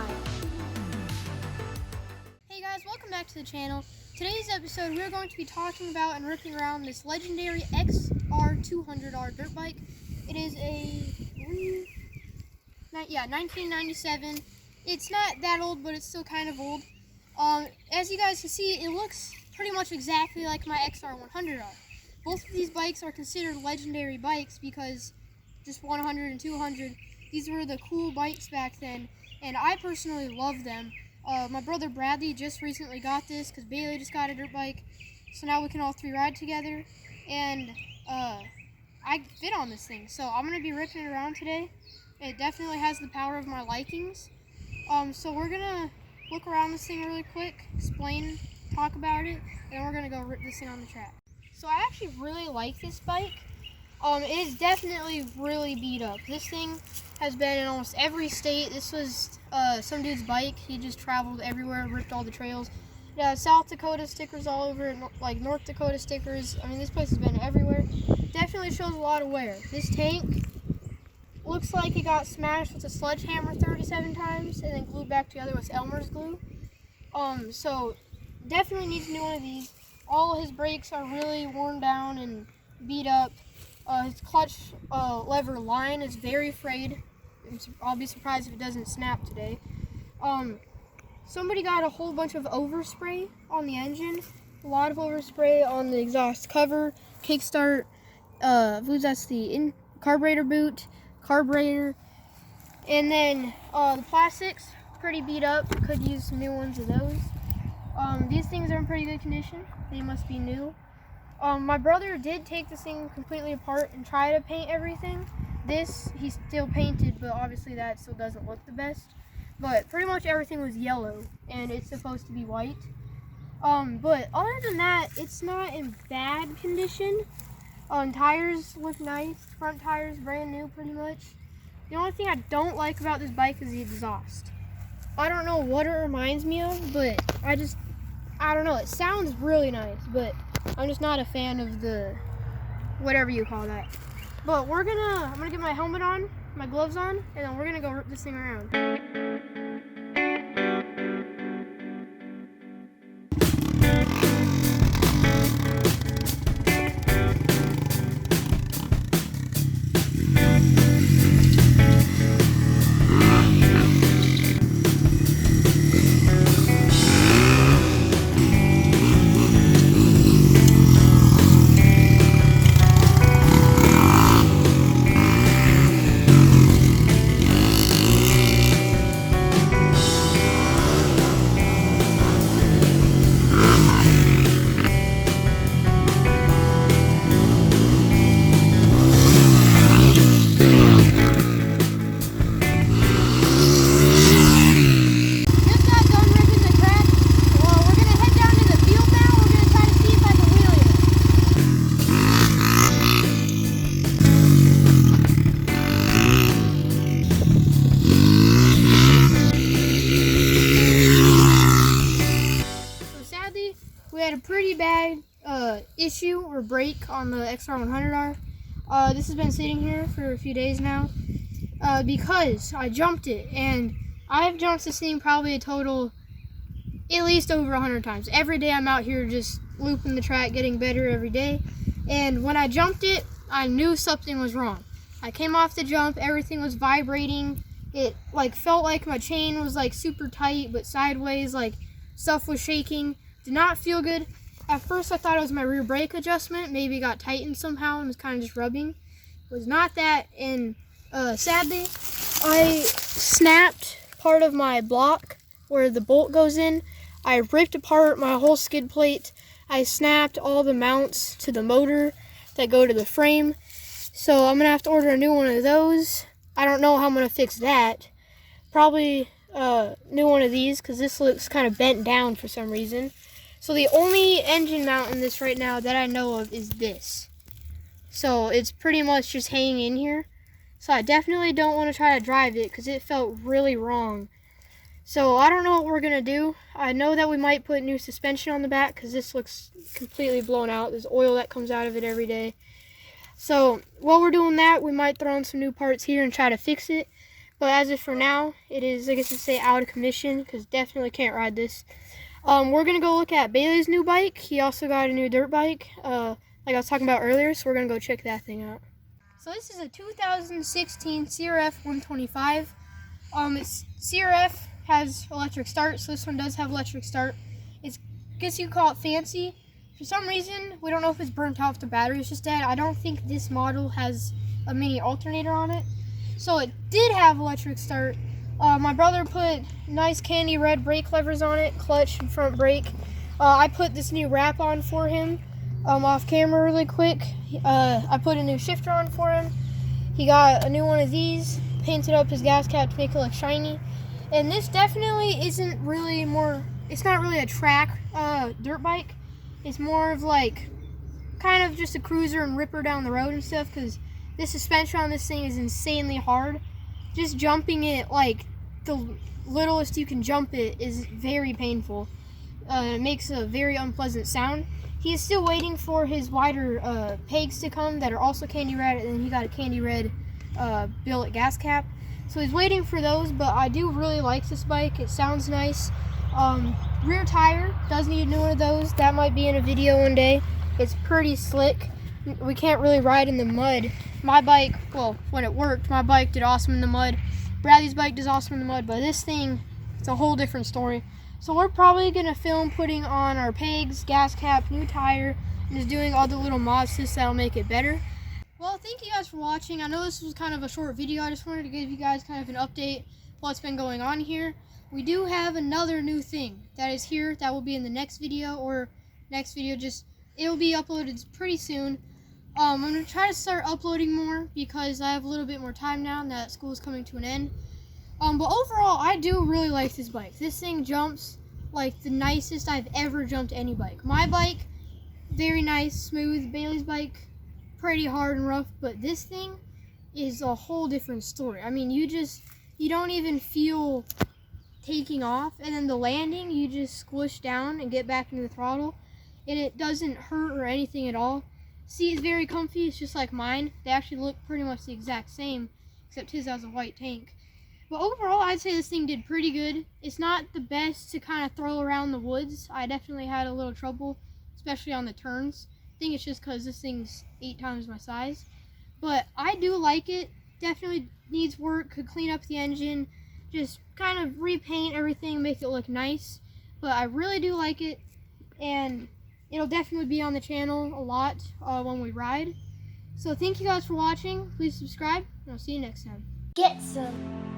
time. Hey guys, welcome back to the channel. Today's episode we're going to be talking about and ripping around this legendary XR200R dirt bike. It is a 1997. It's not that old, but it's still kind of old. As you guys can see, it looks pretty much exactly like my XR100R. Both of these bikes are considered legendary bikes because just 100 and 200, these were the cool bikes back then, and I personally love them. My brother Bradley just recently got this because Bailey just got a dirt bike, so now we can all three ride together, and I fit on this thing, so I'm going to be ripping it around today. It definitely has the power of my likings. So we're going to look around this thing really quick, explain, talk about it, and then we're going to go rip this thing on the track. So I actually really like this bike. It is definitely really beat up. This thing has been in almost every state. This was some dude's bike. He just traveled everywhere, ripped all the trails. It has South Dakota stickers all over it, like North Dakota stickers. I mean, this place has been everywhere. Definitely shows a lot of wear. This tank looks like it got smashed with a sledgehammer 37 times and then glued back together with Elmer's glue. So definitely needs a new one of these. All his brakes are really worn down and beat up. His clutch lever line is very frayed. I'll be surprised if it doesn't snap today. Somebody got a whole bunch of overspray on the engine. A lot of overspray on the exhaust cover, kickstart, I believe that's the carburetor boot, carburetor. And then the plastics, pretty beat up. Could use some new ones of those. These things are in pretty good condition. They must be new. My brother did take this thing completely apart and try to paint everything. This, he still painted, but obviously that still doesn't look the best. But pretty much everything was yellow, and it's supposed to be white. But other than that, it's not in bad condition. Tires look nice. Front tires, brand new pretty much. The only thing I don't like about this bike is the exhaust. I don't know what it reminds me of, but I don't know. It sounds really nice, but I'm just not a fan of the whatever you call that. But I'm gonna get my helmet on, my gloves on, and then we're gonna go rip this thing around. We had a pretty bad issue or break on the XR100R. This has been sitting here for a few days now because I jumped it, and I've jumped this thing probably a total at least over 100 times. Every day I'm out here just looping the track, getting better every day. And when I jumped it, I knew something was wrong. I came off the jump, everything was vibrating. It felt like my chain was super tight, but sideways, stuff was shaking. Did not feel good. At first I thought it was my rear brake adjustment. Maybe it got tightened somehow and was kind of just rubbing. It was not that, and sadly I snapped part of my block where the bolt goes in. I ripped apart my whole skid plate. I snapped all the mounts to the motor that go to the frame. So I'm going to have to order a new one of those. I don't know how I'm going to fix that. Probably new one of these because this looks kind of bent down for some reason. So the only engine mount in this right now that I know of is this. So it's pretty much just hanging in here. So I definitely don't want to try to drive it because it felt really wrong. So I don't know what we're going to do. I know that we might put new suspension on the back because this looks completely blown out. There's oil that comes out of it every day. So while we're doing that, we might throw in some new parts here and try to fix it. But as of for now, it is, I guess you'd say, out of commission because definitely can't ride this. We're going to go look at Bailey's new bike. He also got a new dirt bike, like I was talking about earlier, so we're going to go check that thing out. So this is a 2016 CRF 125. CRF has electric start, so this one does have electric start. I guess you could call it fancy. For some reason, we don't know if it's burnt off the battery. It's just that I don't think this model has a mini alternator on it. So it did have electric start. My brother put nice candy red brake levers on it, clutch and front brake. I put this new wrap on for him off camera really quick. I put a new shifter on for him. He got a new one of these, painted up his gas cap to make it look shiny. And this definitely isn't really it's not really a track dirt bike. It's more of like kind of just a cruiser and ripper down the road and stuff, because the suspension on this thing is insanely hard. Just jumping it like the littlest you can jump it is very painful. It makes a very unpleasant sound. He is still waiting for his wider pegs to come that are also candy red, and then he got a candy red billet gas cap. So he's waiting for those, but I do really like this bike. It sounds nice. Rear tire does need a new one of those. That might be in a video one day. It's pretty slick. We can't really ride in the mud. My bike, well, when it worked, my bike did awesome in the mud. Bradley's bike does awesome in the mud, but this thing, it's a whole different story. So we're probably going to film putting on our pegs, gas cap, new tire, and just doing all the little mods that'll make it better. Well, thank you guys for watching. I know this was kind of a short video. I just wanted to give you guys kind of an update what's been going on here. We do have another new thing that is here that will be in the next video, or next video, it'll be uploaded pretty soon. I'm going to try to start uploading more because I have a little bit more time now that school is coming to an end. But overall, I do really like this bike. This thing jumps like the nicest I've ever jumped any bike. My bike, very nice, smooth. Bailey's bike, pretty hard and rough. But this thing is a whole different story. I mean, you don't even feel taking off, and then the landing, you just squish down and get back into the throttle, and it doesn't hurt or anything at all. Seat is very comfy. It's just like mine. They actually look pretty much the exact same, except his has a white tank. But overall, I'd say this thing did pretty good. It's not the best to kind of throw around the woods. I definitely had a little trouble, especially on the turns. I think it's just because this thing's 8 times my size. But I do like it. Definitely needs work. Could clean up the engine. Just kind of repaint everything, make it look nice. But I really do like it. And it'll definitely be on the channel a lot when we ride. So thank you guys for watching. Please subscribe, and I'll see you next time. Get some.